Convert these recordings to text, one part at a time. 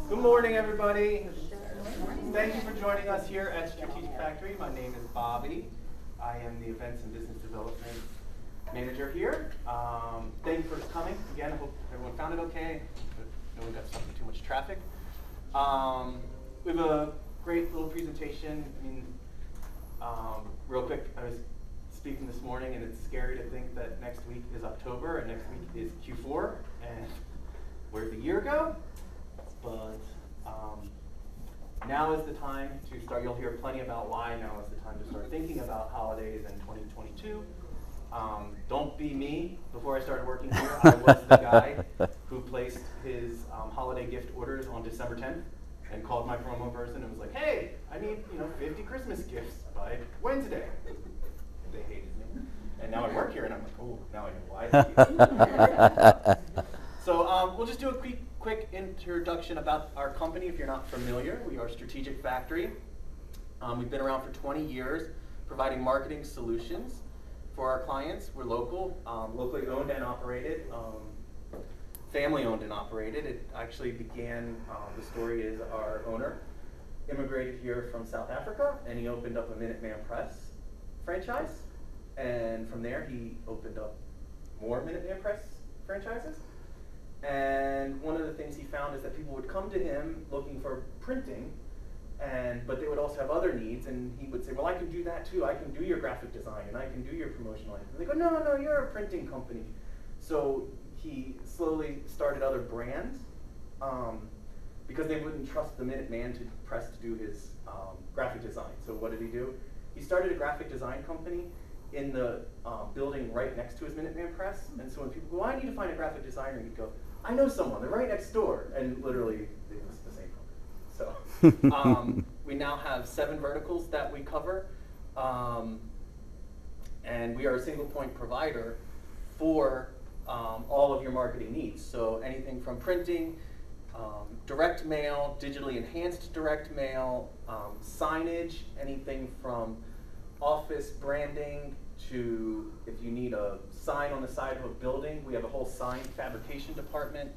Good morning, everybody. Thank you for joining us here at Strategic Factory. My name is Bobby. I am the Events and Business Development Manager here. Thank you for coming. Again, I hope everyone found it okay. No one got stuck in too much traffic. We have a great little presentation. Real quick, I was speaking this morning, and it's scary to think that next week is October and next week is Q4, and where'd the year go? But now is the time to start. You'll hear plenty about why now is the time to start thinking about holidays in 2022. Don't be me. Before I started working here, I was the guy who placed his holiday gift orders on December 10th and called my promo person and was like, "Hey, I need 50 Christmas gifts by Wednesday." They hated me, and now I work here, and I'm like, "Oh, now I know why." So we'll just do a quick introduction about our company. If you're not familiar, we are Strategic Factory. We've been around for 20 years, providing marketing solutions for our clients. We're local, locally owned and operated, family owned and operated. It actually began, the story is our owner immigrated here from South Africa, and he opened up a Minuteman Press franchise. And from there, he opened up more Minuteman Press franchises. And one of the things he found is that people would come to him looking for printing, but they would also have other needs, and he would say, "Well, I can do that too. I can do your graphic design, and I can do your promotional." And they go, "No, you're a printing company." So he slowly started other brands because they wouldn't trust the Minuteman Press to do his graphic design. So what did he do? He started a graphic design company in the building right next to his Minuteman Press. And so when people go, "I need to find a graphic designer," he'd go, "I know someone. They're right next door." And literally, it was the same company. So we now have 7 verticals that we cover. And we are a single point provider for all of your marketing needs. So anything from printing, direct mail, digitally enhanced direct mail, signage, anything from office branding to if you need a sign on the side of a building, we have a whole sign fabrication department.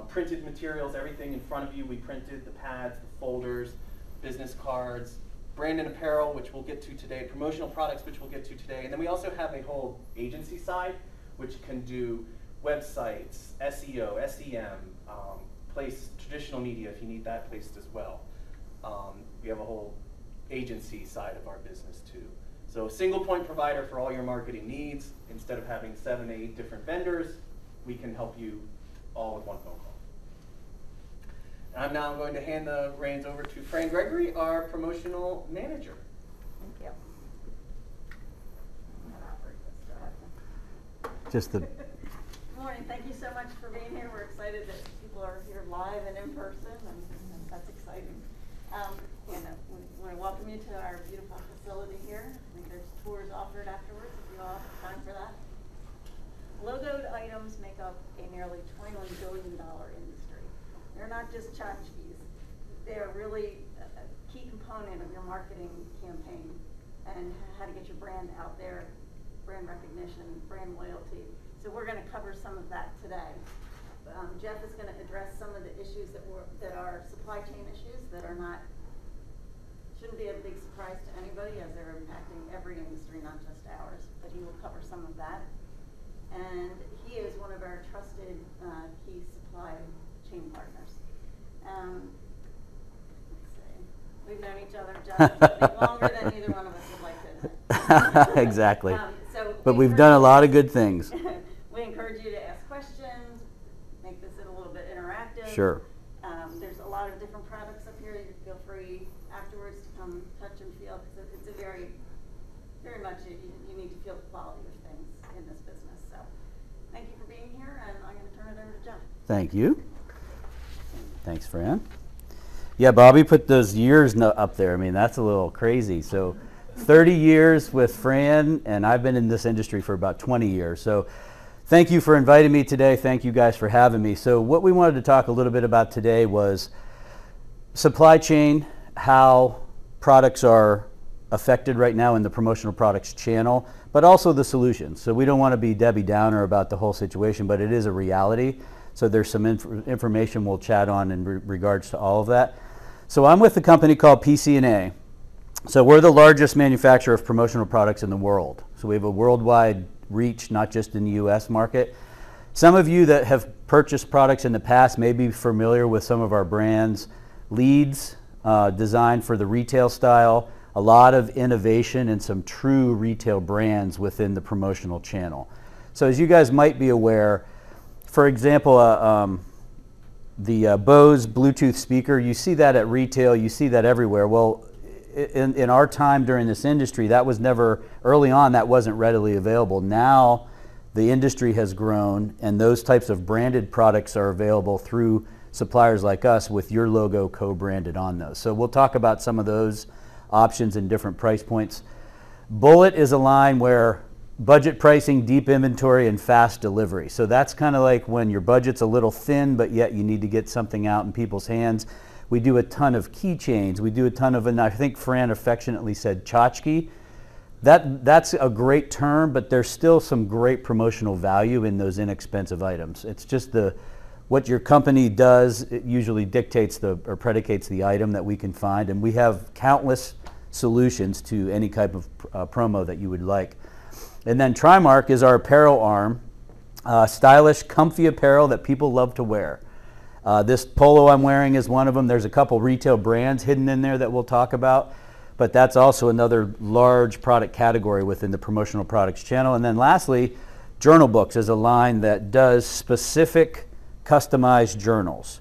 Printed materials, everything in front of you, we printed the pads, the folders, business cards, brand and apparel, which we'll get to today, promotional products, which we'll get to today. And then we also have a whole agency side, which can do websites, SEO, SEM, place traditional media if you need that placed as well. We have a whole agency side of our business too. So single point provider for all your marketing needs. Instead of having 7, 8 different vendors, we can help you all with one phone call. And I'm now going to hand the reins over to Fran Gregory, our promotional manager. Thank you. Good morning. Thank you so much for being here. We're excited that people are here live and in person, and that's exciting. We want to welcome you to our beautiful facility here. I think there's tours offered afterwards if you all have time for that. Logoed items make up a nearly $21 billion industry. They're not just tchotchkes. They're really a key component of your marketing campaign and how to get your brand out there, brand recognition, brand loyalty. So we're going to cover some of that today. Jeff is going to address some of the issues that are supply chain issues that shouldn't be a big surprise to anybody as they're impacting every industry, not just ours, but he will cover some of that. And he is one of our trusted key supply chain partners. Let's see. We've known each other, Jeff, longer than either one of us would like to admit. Exactly. But we've done a lot of good things. We encourage you to ask questions, make this a little bit interactive. Sure. There's a lot of different products up here. You feel free afterwards to come touch and feel, because it's a very much, you need to feel the quality of things in this business. So thank you for being here, and I'm going to turn it over to Jeff. Thank you. Thanks, Fran. Yeah, Bobby put those years up there. I mean, that's a little crazy. So 30 years with Fran, and I've been in this industry for about 20 years. So thank you for inviting me today. Thank you guys for having me. So what we wanted to talk a little bit about today was supply chain, how products are affected right now in the promotional products channel, but also the solutions. So we don't want to be Debbie Downer about the whole situation, but it is a reality. So there's some information we'll chat on in regards to all of that. So I'm with a company called Pcna. So we're the largest manufacturer of promotional products in the world. So we have a worldwide reach, not just in the US market. Some of you that have purchased products in the past may be familiar with some of our brands. Leads, designed for the retail style, a lot of innovation and some true retail brands within the promotional channel. So as you guys might be aware, for example, the Bose Bluetooth speaker, you see that at retail, you see that everywhere. Well, in our time during this industry, that was never, early on, that wasn't readily available. Now, the industry has grown, and those types of branded products are available through suppliers like us with your logo co-branded on those. So we'll talk about some of those options and different price points. Bullet is a line where budget pricing, deep inventory, and fast delivery. So that's kind of like when your budget's a little thin, but yet you need to get something out in people's hands. We do a ton of keychains. We do a ton of, and I think Fran affectionately said tchotchke. That's a great term, but there's still some great promotional value in those inexpensive items. It's just what your company does, it usually dictates or predicates the item that we can find, and we have countless solutions to any type of promo that you would like. And then Trimark is our apparel arm, stylish, comfy apparel that people love to wear. This polo I'm wearing is one of them. There's a couple retail brands hidden in there that we'll talk about, but that's also another large product category within the promotional products channel. And then lastly, journal books is a line that does specific customized journals.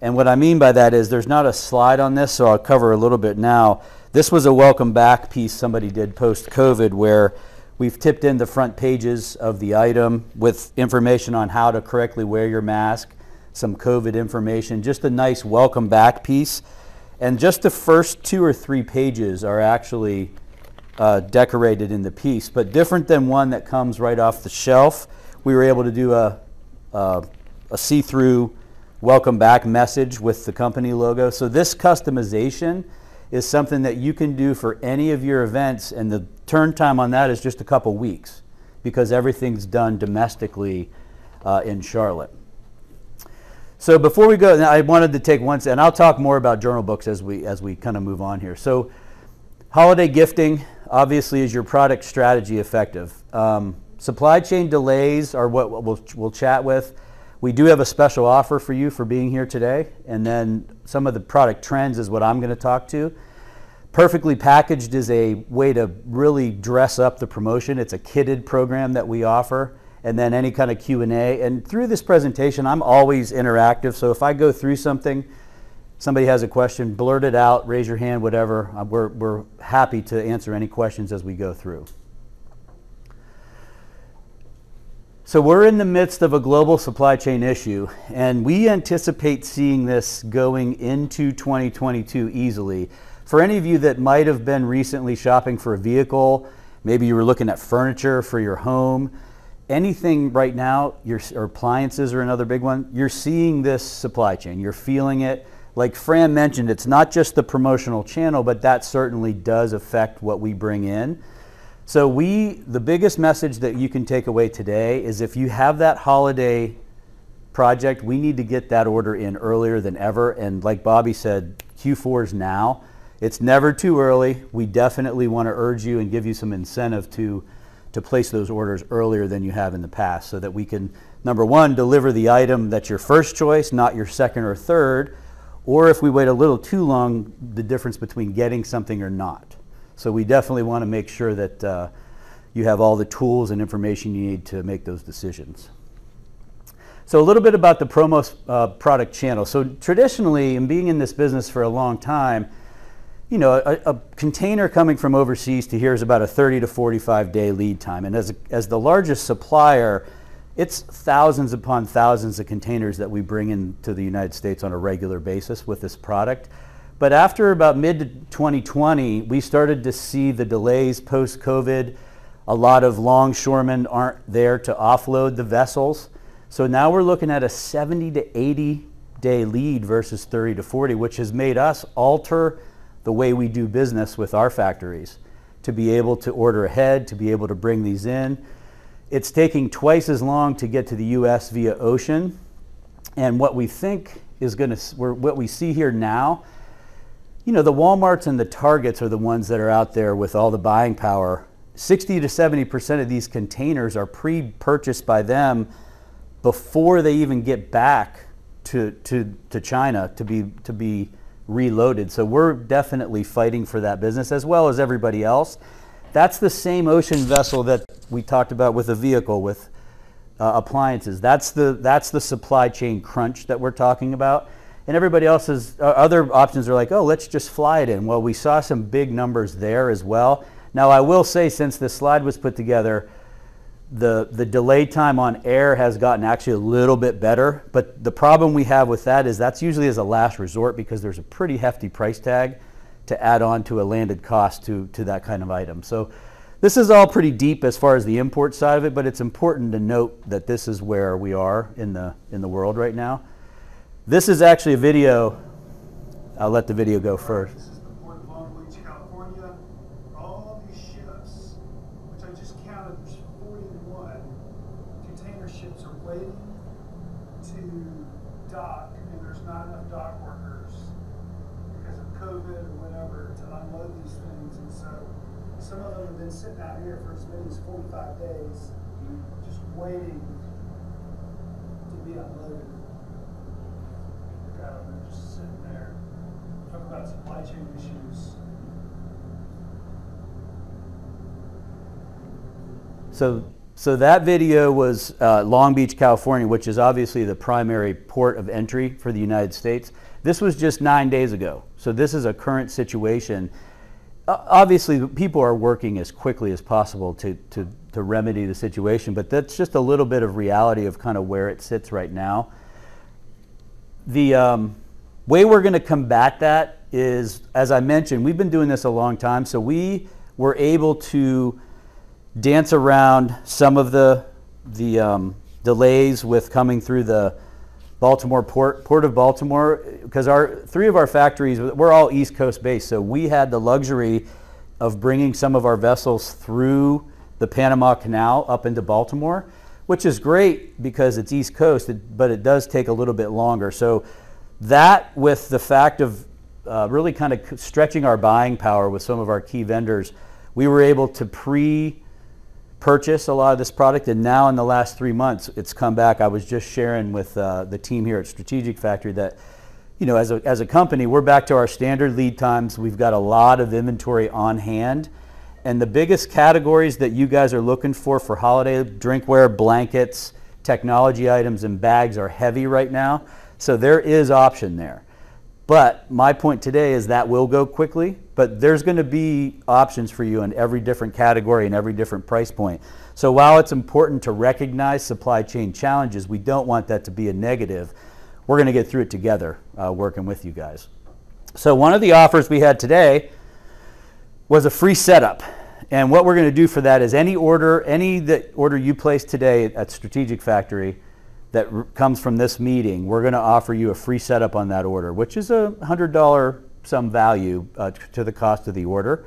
And what I mean by that is there's not a slide on this, so I'll cover a little bit now. This was a welcome back piece somebody did post-COVID where we've tipped in the front pages of the item with information on how to correctly wear your mask, some COVID information, just a nice welcome back piece. And just the first 2 or 3 pages are actually decorated in the piece, but different than one that comes right off the shelf. We were able to do a see-through welcome back message with the company logo. So this customization is something that you can do for any of your events, and the turn time on that is just a couple weeks because everything's done domestically in Charlotte. So before we go, I wanted to take one, and I'll talk more about journal books as we kind of move on here. So holiday gifting, obviously, is your product strategy effective? Supply chain delays are what we'll chat with. We do have a special offer for you for being here today, and then some of the product trends is what I'm going to talk to. Perfectly Packaged is a way to really dress up the promotion. It's a kitted program that we offer, and then any kind of Q&A. And through this presentation, I'm always interactive, so if I go through something, somebody has a question, blurt it out, raise your hand, whatever. We're happy to answer any questions as we go through. So we're in the midst of a global supply chain issue, and we anticipate seeing this going into 2022 easily. For any of you that might have been recently shopping for a vehicle, maybe you were looking at furniture for your home, anything right now, or appliances are another big one, you're seeing this supply chain, you're feeling it. Like Fran mentioned, it's not just the promotional channel, but that certainly does affect what we bring in. So the biggest message that you can take away today is if you have that holiday project, we need to get that order in earlier than ever. And like Bobby said, Q4 is now. It's never too early. We definitely want to urge you and give you some incentive to place those orders earlier than you have in the past so that we can, number one, deliver the item that's your first choice, not your second or third, or if we wait a little too long, the difference between getting something or not. So we definitely want to make sure that you have all the tools and information you need to make those decisions. So a little bit about the promo product channel. So traditionally, and being in this business for a long time, you know, a container coming from overseas to here is about a 30 to 45 day lead time. And as the largest supplier, it's thousands upon thousands of containers that we bring into the United States on a regular basis with this product. But after about mid-2020, we started to see the delays post-COVID. A lot of longshoremen aren't there to offload the vessels. So now we're looking at a 70 to 80 day lead versus 30 to 40, which has made us alter the way we do business with our factories to be able to order ahead, to be able to bring these in. It's taking twice as long to get to the US via ocean And what we think is what we see here now, you know, the Walmarts and the Targets are the ones that are out there with all the buying power. 60 to 70% of these containers are pre-purchased by them before they even get back to China to be reloaded. So we're definitely fighting for that business as well as everybody else. That's the same ocean vessel that we talked about with a vehicle, with appliances. That's the supply chain crunch that we're talking about. And everybody else's other options are like, oh, let's just fly it in. Well, we saw some big numbers there as well. Now, I will say, since this slide was put together, the delay time on air has gotten actually a little bit better. But the problem we have with that is that's usually as a last resort, because there's a pretty hefty price tag to add on to a landed cost to that kind of item. So this is all pretty deep as far as the import side of it, but it's important to note that this is where we are in the world right now. This is actually a video. I'll let the video go first. This is the port of Long Beach, California. All these ships, which I just counted, there's 41 container ships are waiting to dock, and there's not enough dock workers because of COVID or whatever to unload these things. And so some of them have been sitting out here for as many as 45 days, just waiting to be unloaded. They're just sitting there. Talk about supply chain issues. So that video was Long Beach, California, which is obviously the primary port of entry for the United States. This was just 9 days ago. So this is a current situation. Obviously, people are working as quickly as possible to remedy the situation, but that's just a little bit of reality of kind of where it sits right now. The way we're going to combat that is, as I mentioned, we've been doing this a long time, so we were able to dance around some of the delays with coming through the Baltimore port of Baltimore, because three of our factories, we're all East Coast based, so we had the luxury of bringing some of our vessels through the Panama Canal up into Baltimore, which is great because it's East Coast, but it does take a little bit longer. So that, with the fact of really kind of stretching our buying power with some of our key vendors, we were able to purchase a lot of this product, and now in the last 3 months it's come back. I was just sharing with the team here at Strategic Factory that, you know, as a company, we're back to our standard lead times. We've got a lot of inventory on hand, and the biggest categories that you guys are looking for holiday drinkware, blankets, technology items, and bags are heavy right now. So there is option there. But my point today is that will go quickly, but there's going to be options for you in every different category and every different price point. So while it's important to recognize supply chain challenges, we don't want that to be a negative. We're going to get through it together, working with you guys. So one of the offers we had today was a free setup. And what we're going to do for that is any order you place today at Strategic Factory that comes from this meeting, we're going to offer you a free setup on that order, which is a $100 some value to the cost of the order.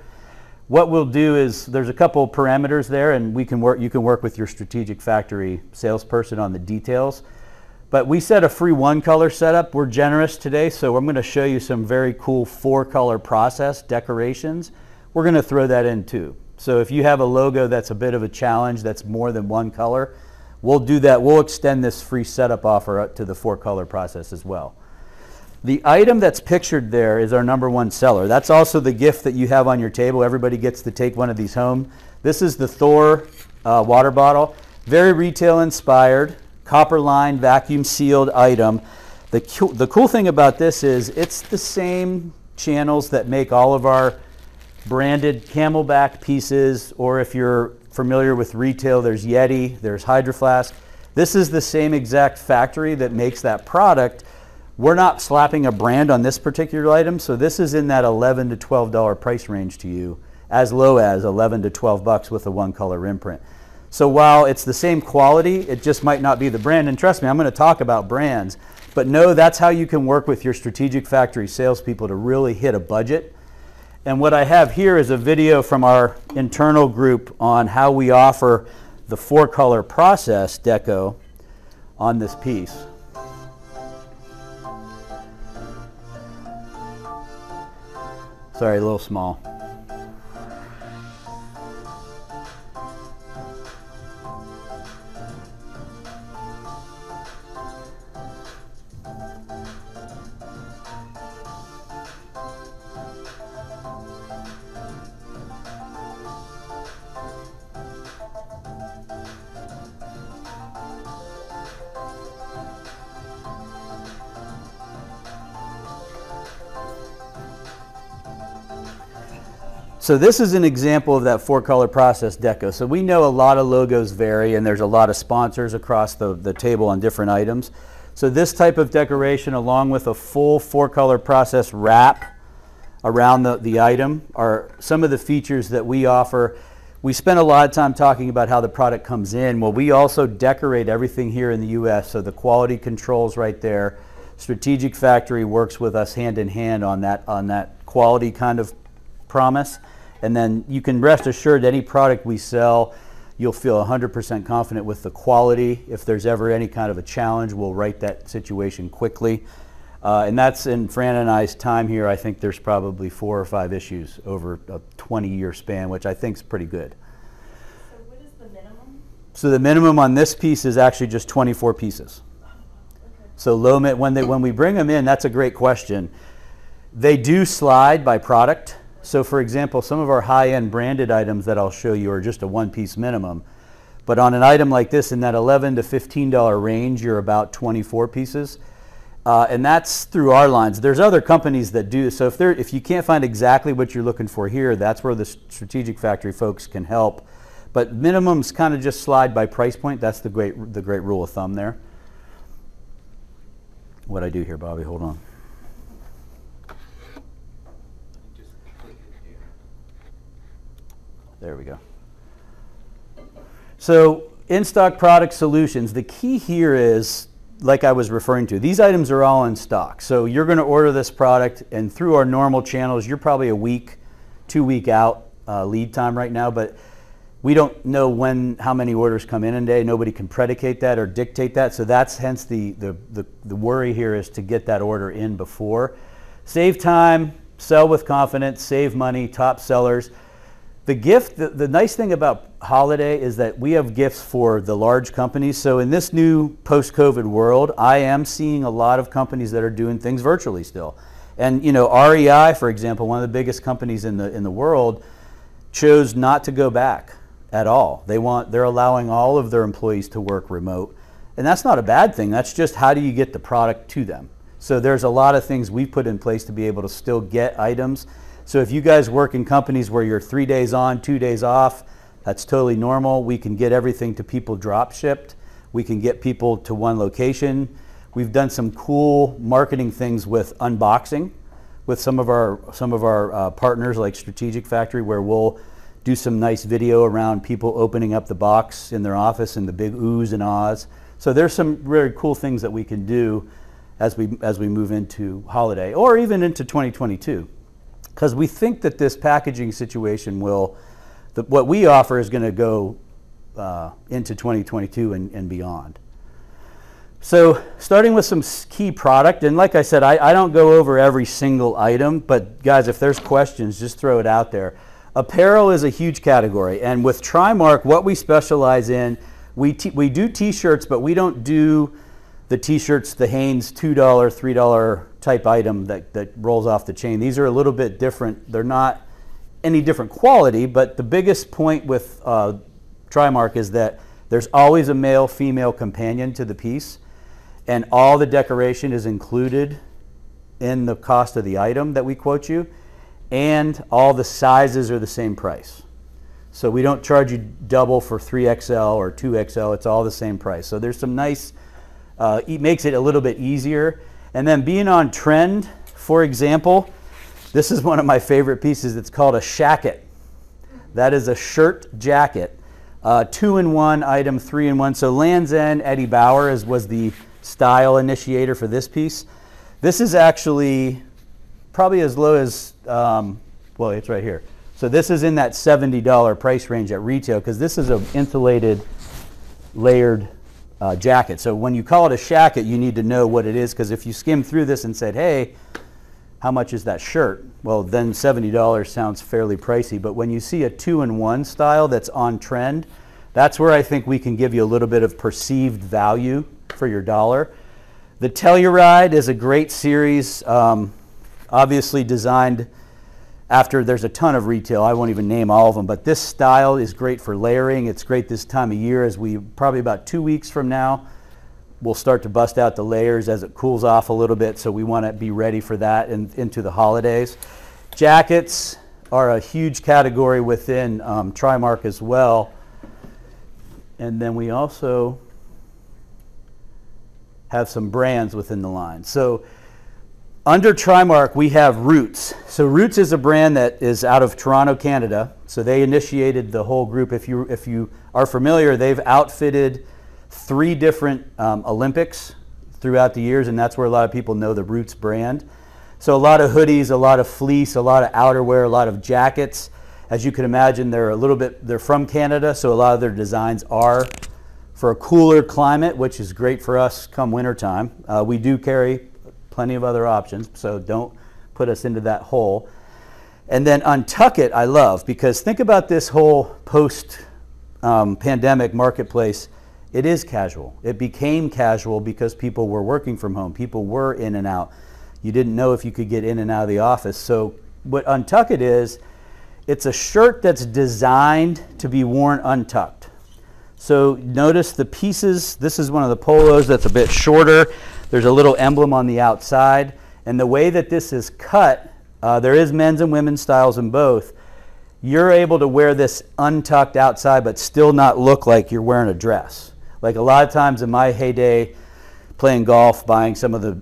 What we'll do is, there's a couple parameters there, and you can work with your Strategic Factory salesperson on the details. But we set a free 1-color setup. We're generous today, so I'm going to show you some very cool 4-color process decorations. We're going to throw that in too. So if you have a logo that's a bit of a challenge, that's more than 1 color, we'll do that. We'll extend this free setup offer up to the 4-color process as well. The item that's pictured there is our #1 seller. That's also the gift that you have on your table. Everybody gets to take one of these home. This is the Thor water bottle. Very retail inspired, copper lined, vacuum sealed item. The cool thing about this is it's the same channels that make all of our branded Camelback pieces, or if you're familiar with retail, there's Yeti, there's Hydro Flask. This is the same exact factory that makes that product. We're not slapping a brand on this particular item, so this is in that $11 to $12 price range to you, as low as $11 to $12 with a 1-color imprint. So while it's the same quality, it just might not be the brand. And trust me, I'm going to talk about brands, but know that's how you can work with your Strategic Factory salespeople to really hit a budget. And what I have here is a video from our internal group on how we offer the 4-color process deco on this piece. Sorry, a little small. So this is an example of that 4-color process deco. So we know a lot of logos vary, and there's a lot of sponsors across the table on different items. So this type of decoration, along with a full 4-color process wrap around the item, are some of the features that we offer. We spend a lot of time talking about how the product comes in. Well, we also decorate everything here in the US, so the quality controls right there. Strategic Factory works with us hand in hand on that quality kind of promise. And then you can rest assured any product we sell, you'll feel 100% confident with the quality. If there's ever any kind of a challenge, we'll right that situation quickly. And that's in Fran and I's time here. I think there's probably 4 or 5 issues over a 20-year span, which I think is pretty good. So what is the minimum? So the minimum on this piece is actually just 24 pieces. Okay. So when we bring them in, that's a great question. They do slide by product. So for example, some of our high-end branded items that I'll show you are just a 1-piece minimum. But on an item like this, in that $11 to $15 range, you're about 24 pieces. And that's through our lines. There's other companies that do. So if you can't find exactly what you're looking for here, that's where the Strategic Factory folks can help. But minimums kind of just slide by price point. That's the great rule of thumb there. What'd I do here, Bobby? Hold on. There we go. So in-stock product solutions, the key here is, like I was referring to, these items are all in stock. So you're going to order this product, and through our normal channels, you're probably a week, 2 week out lead time right now, but we don't know how many orders come in a day. Nobody can predicate that or dictate that. So that's hence the worry here is to get that order in before. Save time, sell with confidence, save money, top sellers. The nice thing about holiday is that we have gifts for the large companies. So in this new post-COVID world, I am seeing a lot of companies that are doing things virtually still. And you know, REI, for example, one of the biggest companies in the world, chose not to go back at all. They're allowing all of their employees to work remote. And that's not a bad thing. That's just how do you get the product to them. So there's a lot of things we put in place to be able to still get items. So if you guys work in companies where you're 3 days on, 2 days off, that's totally normal. We can get everything to people drop shipped. We can get people to one location. We've done some cool marketing things with unboxing with some of our partners like Strategic Factory, where we'll do some nice video around people opening up the box in their office and the big oohs and ahs. So there's some very cool things that we can do as we move into holiday or even into 2022. Because we think that this packaging situation what we offer is going to go into 2022 and beyond. So starting with some key product, and like I said, I don't go over every single item, but guys, if there's questions, just throw it out there. Apparel is a huge category, and with Trimark, what we specialize in, we do t-shirts, but we don't do the t-shirts, the Hanes $2, $3 type item that rolls off the chain. These are a little bit different. They're not any different quality, but the biggest point with Trimark is that there's always a male-female companion to the piece, and all the decoration is included in the cost of the item that we quote you, and all the sizes are the same price. So we don't charge you double for 3XL or 2XL. It's all the same price. So there's some nice, it makes it a little bit easier. And then being on trend, for example, this is one of my favorite pieces. It's called a shacket. That is a shirt jacket. 2-in-1 item, 3-in-1. So Land's End, Eddie Bauer was the style initiator for this piece. This is actually probably as low as, well, it's right here. So this is in that $70 price range at retail because this is an insulated layered jacket. So when you call it a shacket, you need to know what it is, because if you skim through this and said, hey, how much is that shirt? Well, then $70 sounds fairly pricey, but when you see a 2-in-1 style that's on trend, that's where I think we can give you a little bit of perceived value for your dollar. The Telluride is a great series, obviously designed after, there's a ton of retail, I won't even name all of them, but this style is great for layering. It's great this time of year, as we probably about 2 weeks from now, we'll start to bust out the layers as it cools off a little bit, so we want to be ready for that into the holidays. Jackets are a huge category within Trimark as well. And then we also have some brands within the line. So under Trimark, we have Roots. So Roots is a brand that is out of Toronto, Canada. So they initiated the whole group. If you are familiar, they've outfitted 3 different Olympics throughout the years, and that's where a lot of people know the Roots brand. So a lot of hoodies, a lot of fleece, a lot of outerwear, a lot of jackets. As you can imagine, they're from Canada, so a lot of their designs are for a cooler climate, which is great for us come wintertime. We do carry plenty of other options, so don't put us into that hole. And then Untuck It, I love, because think about this whole post-pandemic marketplace. It is casual. It became casual because people were working from home. People were in and out. You didn't know if you could get in and out of the office. So what Untuck It is, it's a shirt that's designed to be worn untucked. So notice the pieces. This is one of the polos that's a bit shorter. There's a little emblem on the outside. And the way that this is cut, there is men's and women's styles in both. You're able to wear this untucked outside but still not look like you're wearing a dress. Like a lot of times in my heyday playing golf, buying some of the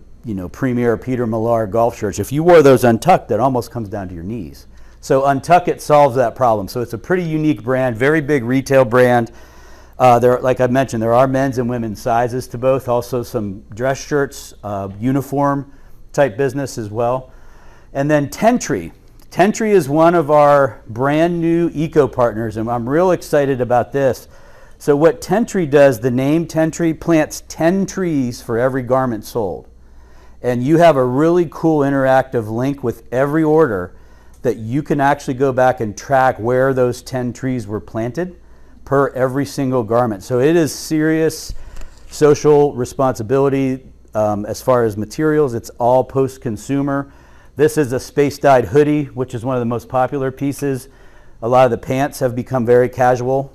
Premier Peter Millar golf shirts, if you wore those untucked, that almost comes down to your knees. So Untuck It solves that problem. So it's a pretty unique brand, very big retail brand. Like I mentioned, there are men's and women's sizes to both. Also some dress shirts, uniform type business as well. And then Tentry. Tentry is one of our brand new eco partners, and I'm real excited about this. So what Tentry does, the name Tentry, plants 10 trees for every garment sold. And you have a really cool interactive link with every order that you can actually go back and track where those 10 trees were planted per every single garment. So it is serious social responsibility as far as materials. It's all post-consumer. This is a space-dyed hoodie, which is one of the most popular pieces. A lot of the pants have become very casual,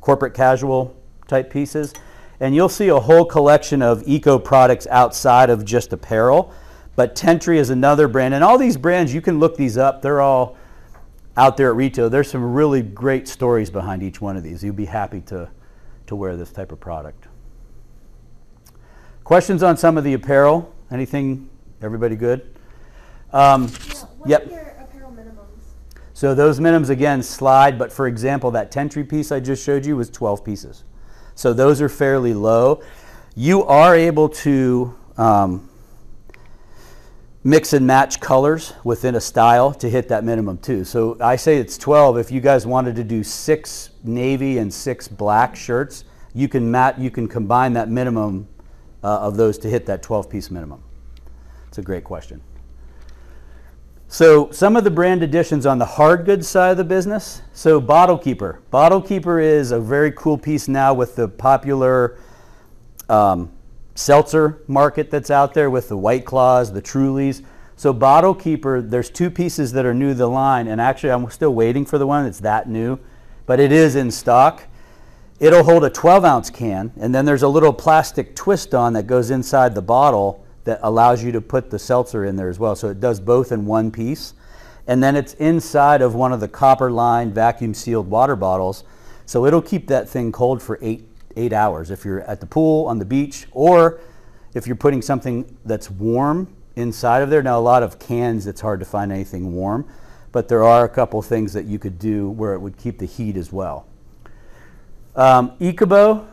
corporate casual type pieces. And you'll see a whole collection of eco products outside of just apparel. But Tentry is another brand, and all these brands, you can look these up. They're all out there at retail. There's some really great stories behind each one of these. You'll be happy to wear this type of product. Questions on some of the apparel? Anything? Everybody good? What yep. are your apparel minimums? So those minimums, again, slide. But for example, that Tentry piece I just showed you was 12 pieces. So those are fairly low. You are able to mix and match colors within a style to hit that minimum too. So I say it's 12. If you guys wanted to do 6 navy and 6 black shirts, you can combine that minimum of those to hit that 12-piece minimum. It's a great question. So some of the brand additions on the hard goods side of the business. So Bottle Keeper. Bottle Keeper is a very cool piece now with the popular seltzer market that's out there with the White Claws, the Trulies. So Bottle Keeper, there's 2 pieces that are new to the line, and actually I'm still waiting for the one that's that new, but it is in stock. It'll hold a 12-ounce can, and then there's a little plastic twist on that goes inside the bottle that allows you to put the seltzer in there as well. So it does both in one piece. And then it's inside of one of the copper-lined vacuum-sealed water bottles. So it'll keep that thing cold for 8 hours if you're at the pool, on the beach, or if you're putting something that's warm inside of there. Now, a lot of cans, it's hard to find anything warm, but there are a couple things that you could do where it would keep the heat as well. Ecoboo.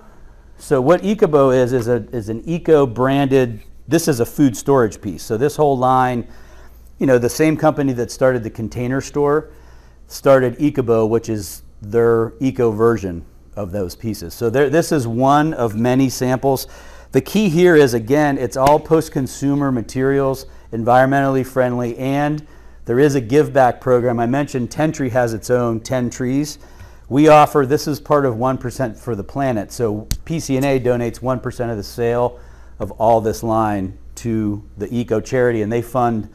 So what Ecoboo is an eco-branded, this is a food storage piece. So this whole line, the same company that started the Container Store started Ecoboo, which is their eco version of those pieces. So this is one of many samples. The key here is, again, it's all post-consumer materials. environmentally friendly, and there is a give back program. I mentioned Tentree has its own 10 trees. We offer, this is part of 1% for the planet. So Pcna donates 1% of the sale of all this line to the eco charity, and they fund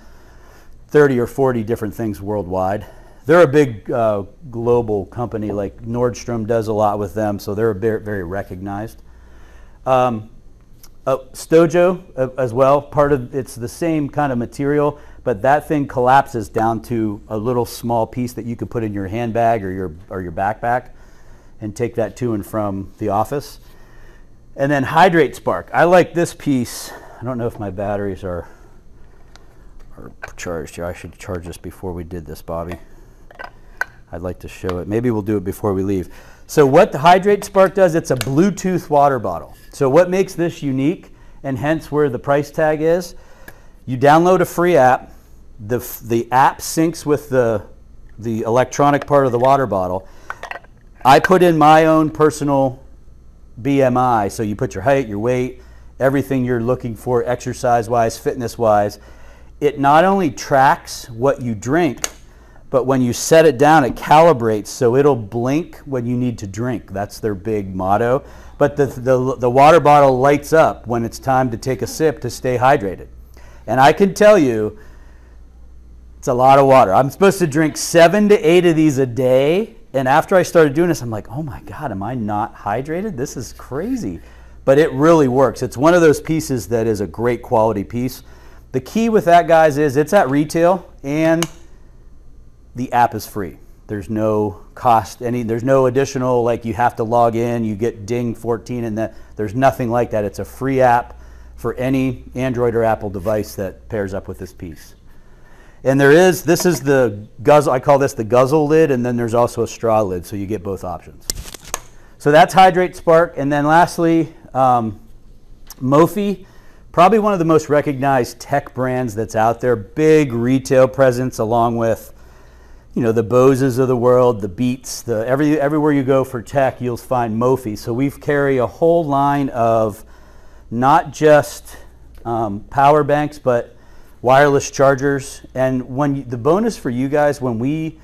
30 or 40 different things worldwide. They're a big global company, like Nordstrom does a lot with them, so they're very, very recognized. Stojo as well, part of it's the same kind of material, but that thing collapses down to a little small piece that you could put in your handbag or your backpack and take that to and from the office. And then Hydrate Spark. I like this piece. I don't know if my batteries are charged here. I should charge this before we did this, Bobby. I'd like to show it. Maybe we'll do it before we leave. So what the Hydrate Spark does, it's a Bluetooth water bottle. So what makes this unique, and hence where the price tag is, you download a free app. The app syncs with the electronic part of the water bottle. I put in my own personal BMI, so you put your height, your weight, everything you're looking for exercise-wise, fitness-wise. It not only tracks what you drink, but when you set it down, it calibrates, so it'll blink when you need to drink. That's their big motto. But the water bottle lights up when it's time to take a sip to stay hydrated. And I can tell you, it's a lot of water. I'm supposed to drink 7 to 8 of these a day. And after I started doing this, I'm like, oh my God, am I not hydrated? This is crazy. But it really works. It's one of those pieces that is a great quality piece. The key with that, guys, is it's at retail and the app is free. There's no cost, there's no additional, like you have to log in, you get ding 14 and that. There's nothing like that. It's a free app for any Android or Apple device that pairs up with this piece. And this is the guzzle, I call this the guzzle lid, and then there's also a straw lid, so you get both options. So that's Hydrate Spark. And then lastly, Mophie, probably one of the most recognized tech brands that's out there. Big retail presence along with, you know, the Boses of the world, the Beats, everywhere you go for tech, you'll find Mophie. So we carry a whole line of not just power banks, but wireless chargers. And the bonus for you guys, when we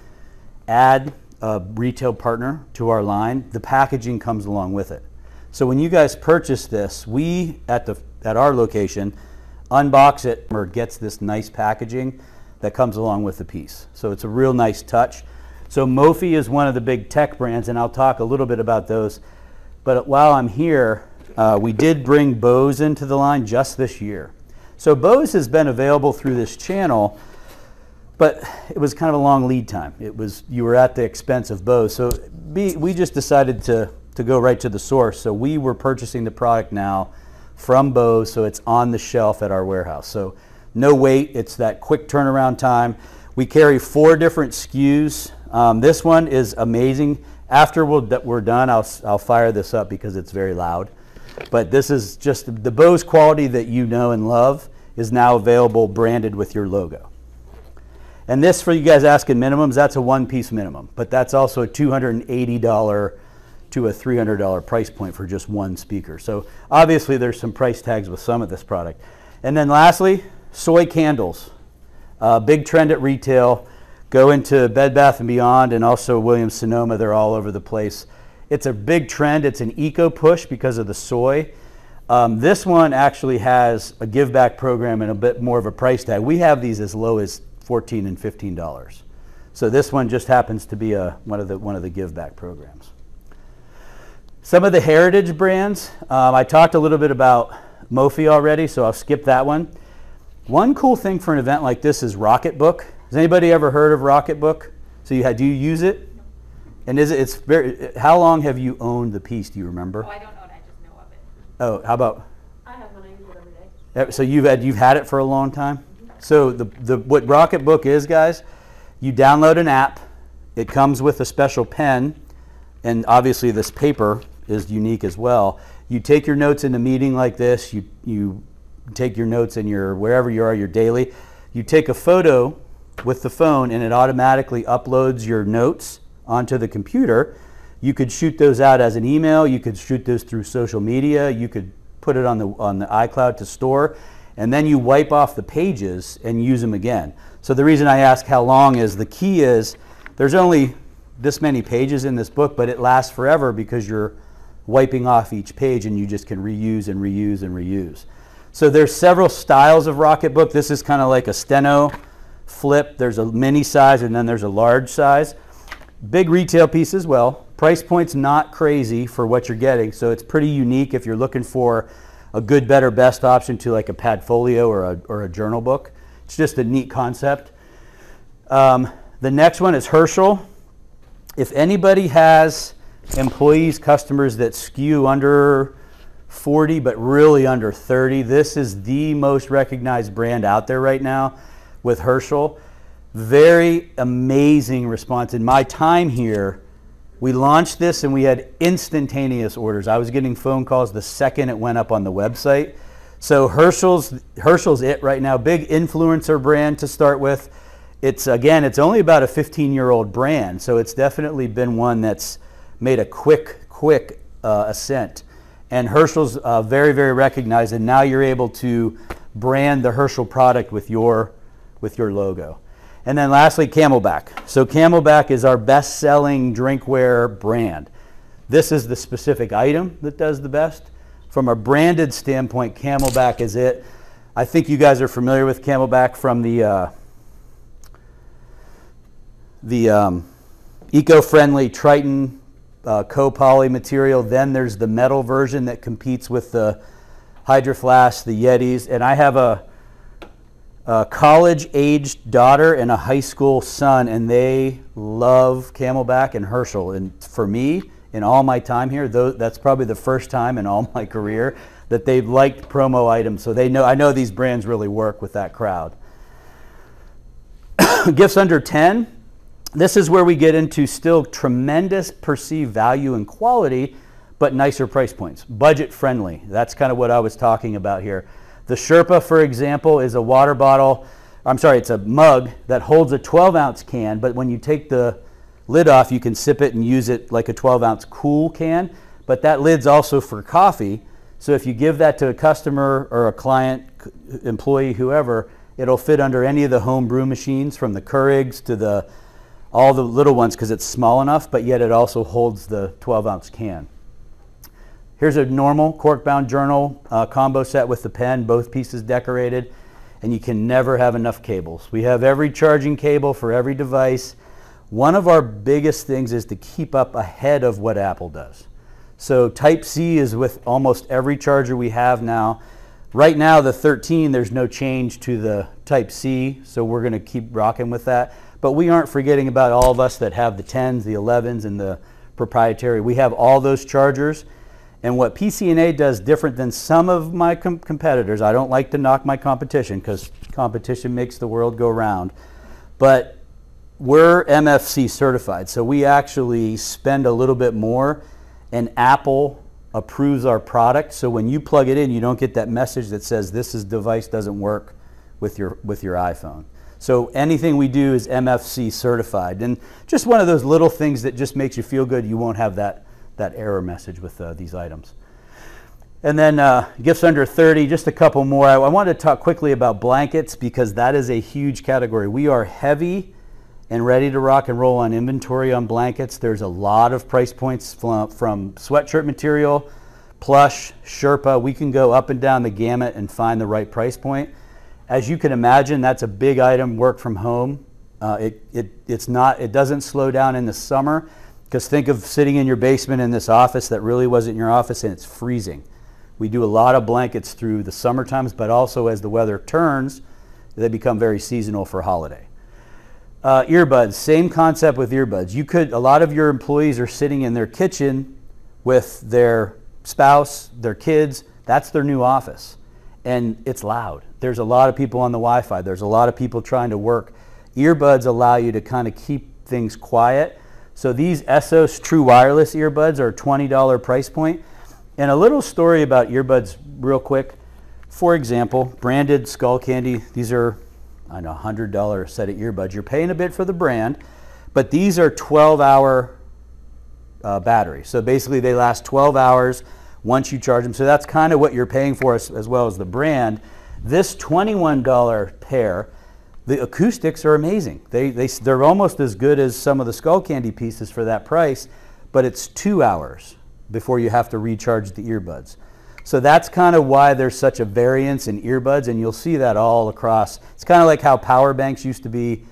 add a retail partner to our line, the packaging comes along with it. So when you guys purchase this, we at our location unbox it or gets this nice packaging that comes along with the piece. So it's a real nice touch. So Mophie is one of the big tech brands, and I'll talk a little bit about those. But while I'm here, we did bring Bose into the line just this year. So Bose has been available through this channel, but it was kind of a long lead time. You were at the expense of Bose. So we just decided to go right to the source. So we were purchasing the product now from Bose, so it's on the shelf at our warehouse. So no wait, it's that quick turnaround time. We carry 4 different SKUs. This one is amazing. After we're done, I'll fire this up because it's very loud. But this is just the Bose quality that you know and love is now available branded with your logo. And this, for you guys asking minimums, that's a 1-piece minimum. But that's also a $280 to a $300 price point for just 1 speaker. So obviously there's some price tags with some of this product. And then lastly, Soy Candles. Big trend at retail. Go into Bed Bath & Beyond and also Williams-Sonoma. They're all over the place. It's a big trend. It's an eco push because of the soy. This one actually has a give back program and a bit more of a price tag. We have these as low as $14 and $15. So this one just happens to be one of the give back programs. Some of the heritage brands, I talked a little bit about Mophie already, so I'll skip that one. One cool thing for an event like this is Rocketbook. Has anybody ever heard of Rocketbook? So do you use it? And how long have you owned the piece? Do you remember? Oh, I don't own it. I just know of it. Oh, how about? I have one. I use it every day. So you've had it for a long time? Mm-hmm. So what Rocketbook is, guys, you download an app. It comes with a special pen, and obviously this paper is unique as well. You take your notes in a meeting like this. You take your notes in wherever you are, your daily. You take a photo with the phone, and it automatically uploads your notes onto the computer. You could shoot those out as an email. You could shoot those through social media. You could put it on the iCloud to store. and then you wipe off the pages and use them again. So the reason I ask how long is, the key is there's only this many pages in this book, but it lasts forever because you're wiping off each page and you just can reuse and reuse and reuse. So there's several styles of Rocket Book. This is kind of like a steno flip. There's a mini size and then there's a large size. Big retail piece as well. Price point's not crazy for what you're getting, so it's pretty unique if you're looking for a good, better, best option to like a Padfolio or a journal book. It's just a neat concept. The next one is Herschel. If anybody has employees, customers that skew under 40 but really under 30, this is the most recognized brand out there right now with Herschel. Very amazing response. In my time here, we launched this and we had instantaneous orders. I was getting phone calls the second it went up on the website. So Herschel's it right now. Big influencer brand to start with. It's only about a 15-year-old brand, so it's definitely been one that's made a quick ascent. And Herschel's very, very recognized, and now you're able to brand the Herschel product with your logo. And then lastly, Camelback. So Camelback is our best-selling drinkware brand. This is the specific item that does the best. From a branded standpoint, Camelback is it. I think you guys are familiar with Camelback from the eco-friendly Triton co-poly material. Then there's the metal version that competes with the Hydro Flask, the Yetis. And I have a college-aged daughter and a high school son, and they love Camelback and Herschel. And for me, in all my time here, that's probably the first time in all my career that they've liked promo items. So I know these brands really work with that crowd. Gifts under 10. This is where we get into still tremendous perceived value and quality, but nicer price points. Budget friendly. That's kind of what I was talking about here. The Sherpa, for example, is a water bottle. It's a mug that holds a 12-ounce can, but when you take the lid off, you can sip it and use it like a 12-ounce cool can. But that lid's also for coffee. So if you give that to a customer or a client, employee, whoever, it'll fit under any of the home brew machines, from the Keurigs to all the little ones, because it's small enough, but yet it also holds the 12-ounce can. Here's a normal cork-bound journal combo set with the pen, both pieces decorated, and you can never have enough cables. We have every charging cable for every device. One of our biggest things is to keep up ahead of what Apple does. So Type-C is with almost every charger we have now. Right now, the 13, there's no change to the Type-C, so we're going to keep rocking with that. But we aren't forgetting about all of us that have the 10s, the 11s, and the proprietary. We have all those chargers. And what Pcna does different than some of my competitors, I don't like to knock my competition because competition makes the world go round, but we're MFC certified. So we actually spend a little bit more, and Apple approves our product. So when you plug it in, you don't get that message that says this device doesn't work with your iPhone. So anything we do is MFC certified. And just one of those little things that just makes you feel good. You won't have that error message with these items. And then gifts under 30, just a couple more. I wanted to talk quickly about blankets because that is a huge category. We are heavy and ready to rock and roll on inventory on blankets. There's a lot of price points from sweatshirt material, plush, Sherpa. We can go up and down the gamut and find the right price point. As you can imagine, that's a big item, work from home. It doesn't slow down in the summer, because think of sitting in your basement in this office that really wasn't your office and it's freezing. We do a lot of blankets through the summer times, but also as the weather turns, they become very seasonal for holiday. Earbuds, same concept with earbuds. A lot of your employees are sitting in their kitchen with their spouse, their kids. That's their new office. And it's loud. There's a lot of people on the Wi-Fi. There's a lot of people trying to work. Earbuds allow you to kind of keep things quiet. So these Essos True Wireless earbuds are a $20 price point. And a little story about earbuds real quick. For example, branded Skull Candy. These are, I know, $100 set of earbuds. You're paying a bit for the brand, but these are 12-hour batteries. So basically they last 12 hours once you charge them. So that's kind of what you're paying for as well as the brand. This $21 pair, the acoustics are amazing. They're almost as good as some of the skull candy pieces for that price, but it's 2 hours before you have to recharge the earbuds. So that's kind of why there's such a variance in earbuds, and you'll see that all across. It's kind of like how power banks used to be.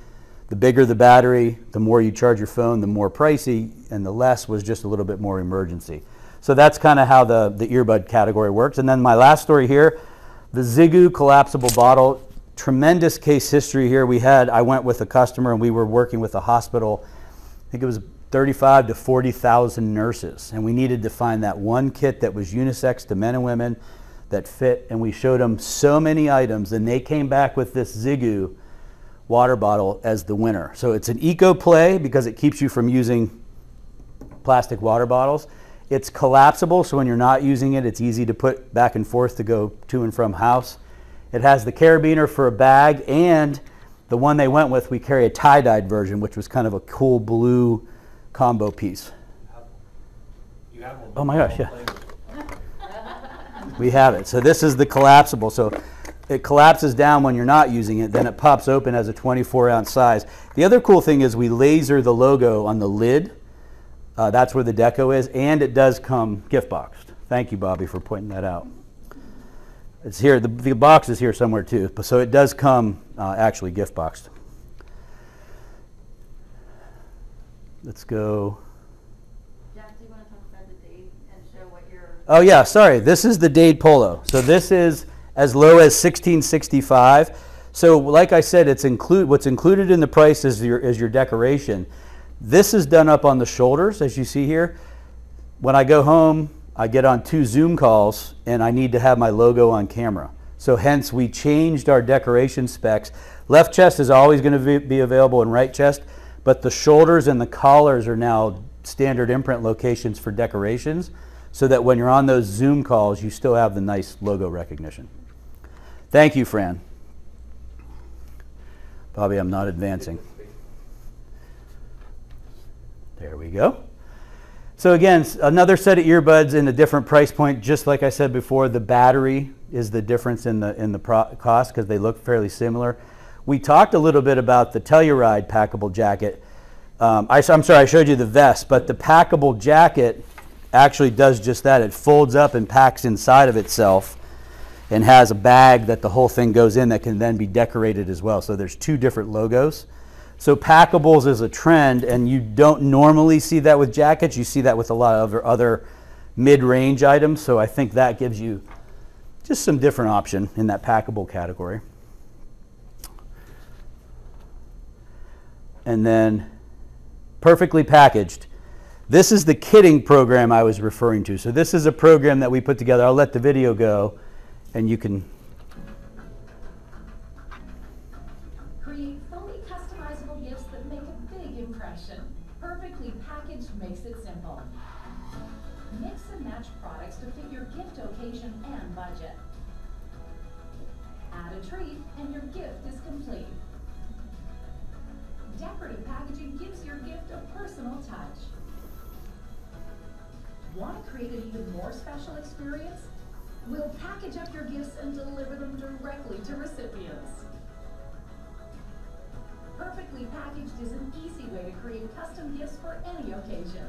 The bigger the battery, the more you charge your phone, the more pricey, and the less was just a little bit more emergency. So that's kind of how the earbud category works. And then my last story here, the Ziggu collapsible bottle. Tremendous case history here. I went with a customer and we were working with a hospital. I think it was 35 to 40,000 nurses. And we needed to find that one kit that was unisex to men and women that fit. And we showed them so many items and they came back with this Ziggu water bottle as the winner. So it's an eco play because it keeps you from using plastic water bottles. It's collapsible, so when you're not using it, it's easy to put back and forth to go to and from house. It has the carabiner for a bag, and the one they went with, we carry a tie-dyed version, which was kind of a cool blue combo piece. You have one. Oh my gosh, yeah. We have it. So this is the collapsible. So it collapses down when you're not using it, then it pops open as a 24-ounce size. The other cool thing is we laser the logo on the lid. That's where the Deco is, and it does come gift boxed. Thank you, Bobby, for pointing that out. It's here. The box is here somewhere too, so it does come actually gift boxed. Let's go. Jeff, do you want to talk about the Dade and show what your... Oh yeah, sorry. This is the Dade Polo. So this is as low as $16.65. So like I said, what's included in the price is your decoration. This is done up on the shoulders, as you see here. When I go home, I get on 2 Zoom calls and I need to have my logo on camera. So hence we changed our decoration specs. Left chest is always going to be available in right chest, but the shoulders and the collars are now standard imprint locations for decorations, so that when you're on those Zoom calls, you still have the nice logo recognition. Thank you, Fran. Bobby, I'm not advancing. There we go. So again, another set of earbuds in a different price point. Just like I said before, the battery is the difference in the cost because they look fairly similar. We talked a little bit about the Telluride packable jacket. I'm sorry, I showed you the vest, but the packable jacket actually does just that. It folds up and packs inside of itself and has a bag that the whole thing goes in that can then be decorated as well. So there's 2 different logos. So packables is a trend, and you don't normally see that with jackets. You see that with a lot of other mid-range items. So I think that gives you just some different option in that packable category. And then perfectly packaged. This is the kitting program I was referring to. So this is a program that we put together. I'll let the video go, and you can... Create fully customizable gifts that make a big impression. Perfectly packaged makes it simple. Mix and match products to fit your gift occasion and budget. Add a treat and your gift is complete. Decorative packaging gives your gift a personal touch. Want to create an even more special experience? We'll package up your gifts and deliver them directly to recipients. Perfectly packaged is an easy way to create custom gifts for any occasion.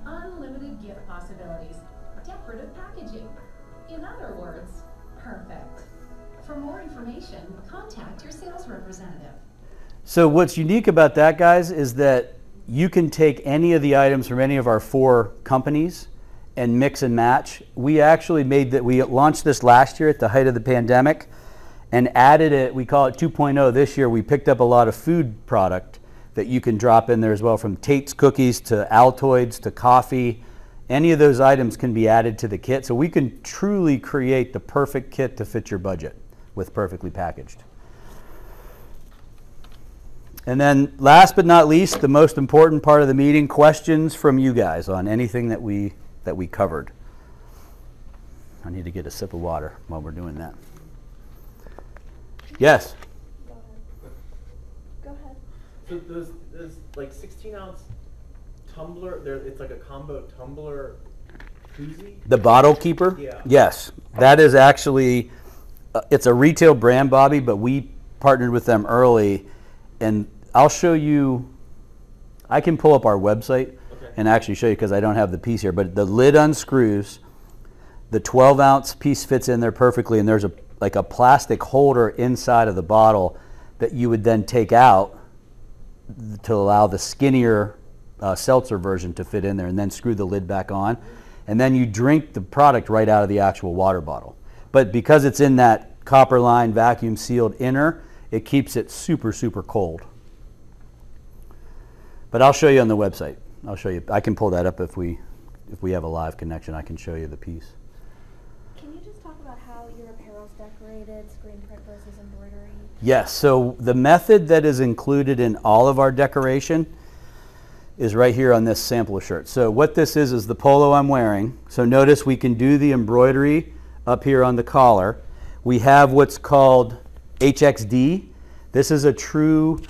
Unlimited gift possibilities. Decorative packaging. In other words, perfect. For more information, contact your sales representative. So what's unique about that, guys, is that you can take any of the items from any of our 4 companies and mix and match. We actually we launched this last year at the height of the pandemic and added it. We call it 2.0 this year. We picked up a lot of food product that you can drop in there as well, from Tate's cookies to Altoids to coffee. Any of those items can be added to the kit. So we can truly create the perfect kit to fit your budget with perfectly packaged. And then last but not least, the most important part of the meeting, questions from you guys on anything that we covered. I need to get a sip of water while we're doing that. Yes? Go ahead. So those like 16-ounce tumbler, it's like a combo tumbler koozie? The bottle keeper? Yeah. Yes. That is actually, it's a retail brand, Bobby, but we partnered with them early. And I'll show you, I can pull up our website and actually show you because I don't have the piece here. But the lid unscrews, the 12-ounce piece fits in there perfectly, and there's like a plastic holder inside of the bottle that you would then take out to allow the skinnier seltzer version to fit in there, and then screw the lid back on. And then you drink the product right out of the actual water bottle. But because it's in that copper line vacuum sealed inner, it keeps it super, super cold. But I'll show you on the website. I'll show you. I can pull that up if we have a live connection. I can show you the piece. Can you just talk about how your apparel's decorated, screen print versus embroidery? Yes, so the method that is included in all of our decoration is right here on this sample shirt. So what this is the polo I'm wearing. So notice we can do the embroidery up here on the collar. We have what's called HXD. This is a true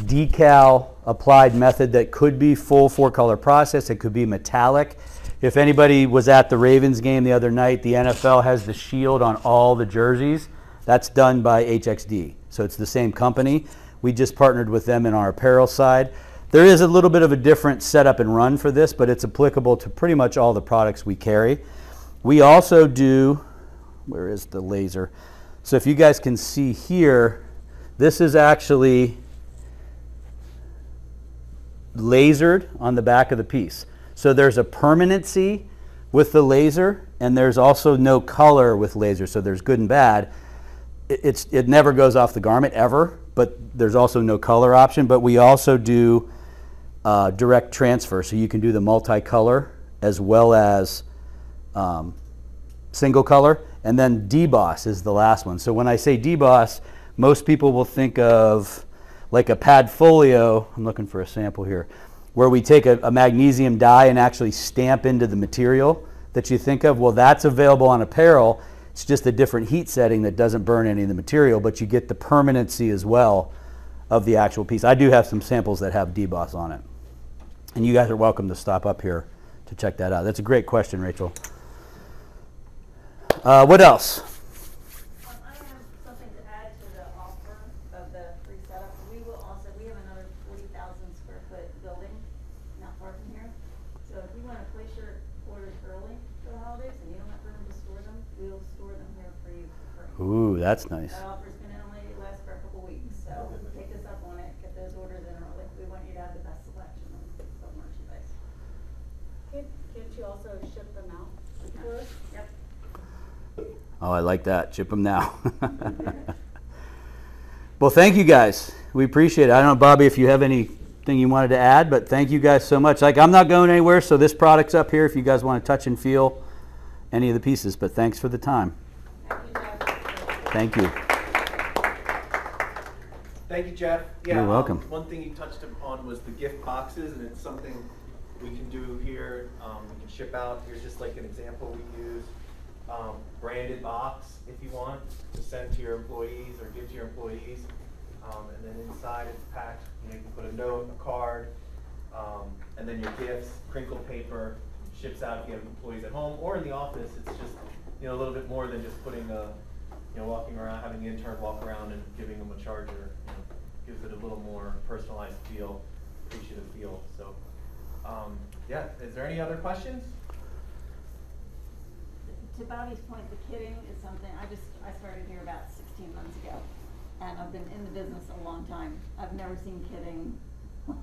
decal applied method that could be full 4-color process. It could be metallic. If anybody was at the Ravens game the other night, the NFL has the shield on all the jerseys. That's done by HXD. So it's the same company. We just partnered with them in our apparel side. There is a little bit of a different setup and run for this, but it's applicable to pretty much all the products we carry. We also do, where is the laser? So if you guys can see here, this is actually lasered on the back of the piece. So there's a permanency with the laser, and there's also no color with laser, so there's good and bad. It never goes off the garment ever, but there's also no color option. But we also do direct transfer, so you can do the multicolor as well as single color. And then deboss is the last one. So when I say deboss, most people will think of like a pad folio. I'm looking for a sample here, where we take a magnesium dye and actually stamp into the material that you think of. Well, that's available on apparel. It's just a different heat setting that doesn't burn any of the material, but you get the permanency as well of the actual piece. I do have some samples that have deboss on it. And you guys are welcome to stop up here to check that out. That's a great question, Rachel. What else? I have something to add to the offer of the free setup. We have another 40,000 square foot building not far from here. So if you want to place your orders early for the holidays and you don't have room to store them, we'll store them here for you for free. Ooh, that's nice. That offer's going to only last for a couple weeks, so take us up on it, get those orders in early. We want you to have the best selection of merchandise. Can't you also ship them out to us? Yep. Oh, I like that. Ship them now. Well, thank you guys. We appreciate it. I don't know, Bobby, if you have anything you wanted to add, but thank you guys so much. Like, I'm not going anywhere, so this product's up here if you guys want to touch and feel any of the pieces. But thanks for the time. Thank you, Jeff. Thank you. Thank you, Jeff. You're welcome. One thing you touched upon was the gift boxes, and it's something we can do here. We can ship out. Here's just like an example we use. Branded box, if you want, to send to your employees or give to your employees. And then inside it's packed. You can put a note, a card, and then your gifts, crinkle paper, ships out if you have employees at home or in the office. It's just a little bit more than just putting walking around, having the intern walk around and giving them a charger. Gives it a little more personalized feel, appreciative feel. So, yeah. Is there any other questions? To Bobby's point, the kitting is something I started here about 16 months ago, and I've been in the business a long time. I've never seen kitting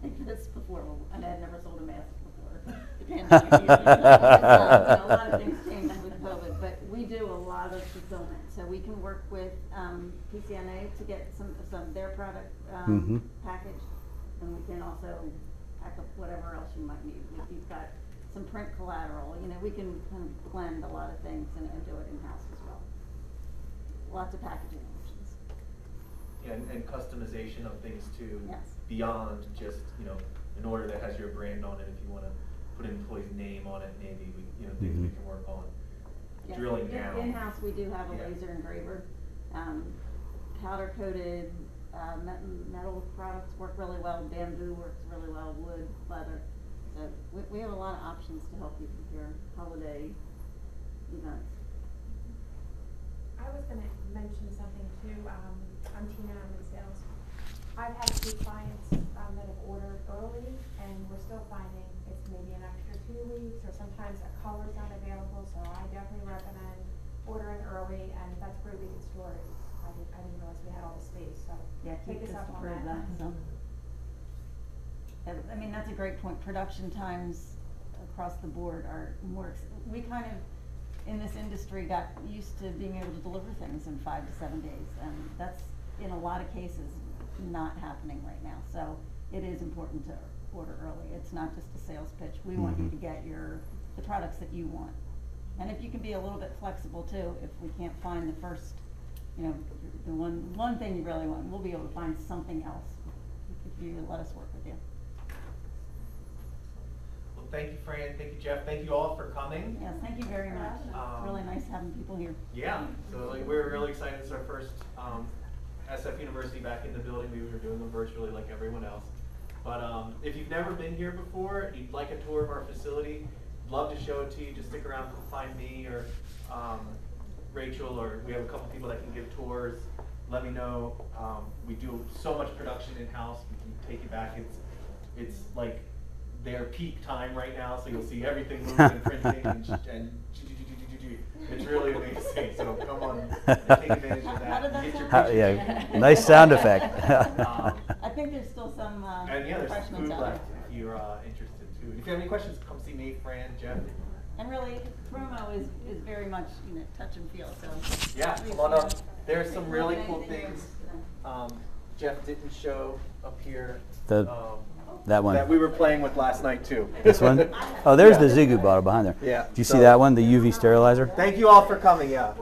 like this before, and I had never sold a mask before the pandemic. A lot of things changed with COVID, but we do a lot of fulfillment. So we can work with Pcna to get some of their product packaged, and we can also pack up whatever else you might need. If you've got some print collateral, we can kind of blend a lot of things and do it in-house as well. Lots of packaging options. Yeah, and customization of things too. Yes. Beyond just, an order that has your brand on it. If you want to put an employee's name on it, maybe things we can work on. Yes. Drilling down. In-house we do have a Yeah. laser engraver, powder coated Metal products work really well, bamboo works really well, wood, leather. So we have a lot of options to help you with your holiday events. I was gonna mention something too, I'm Tina, I'm in sales. I've had 2 clients, that have ordered early, and we're still finding it's maybe an extra 2 weeks, or sometimes a color's not available, so I definitely recommend ordering early, and that's where we can store it. I didn't realize we had all the space, so Yeah, take Keith us just up on approved that. that, so. I mean, that's a great point. Production times across the board are more, we kind of, in this industry, got used to being able to deliver things in 5 to 7 days, and that's, in a lot of cases, not happening right now. So it is important to order early. It's not just a sales pitch. We want you to get the products that you want. And if you can be a little bit flexible too, if we can't find the first, you know, the one thing you really want, we'll be able to find something else if you let us work with you. Well, thank you, Fran. Thank you, Jeff. Thank you all for coming. Yes, thank you very much. It's really nice having people here. Yeah, so like, we're really excited. It's our first SF University back in the building. We were doing them virtually like everyone else. But if you've never been here before and you'd like a tour of our facility, love to show it to you. Just stick around, find me or Rachel, or we have a couple people that can give tours. Let me know. We do so much production in-house. We can take you back. It's like their peak time right now, so you'll see everything moving and printing and it's really amazing. So come on, take advantage of that. How did that Get your sound? picture Yeah, taken. nice sound effect. I think there's still some And yeah, there's some refreshments food out left there. if you're interested too. If you have any questions, come see me, Fran, Jeff. And really, promo is very much, you know, touch and feel, so. Yeah, please, come on you up. know, There's take some a look really at cool anything you're things interested in. Jeff didn't show up here. That one. That we were playing with last night too. This one? Oh, there's the Ziggu bottle behind there. Yeah, Do you see so- that one, the UV sterilizer? Thank you all for coming, yeah.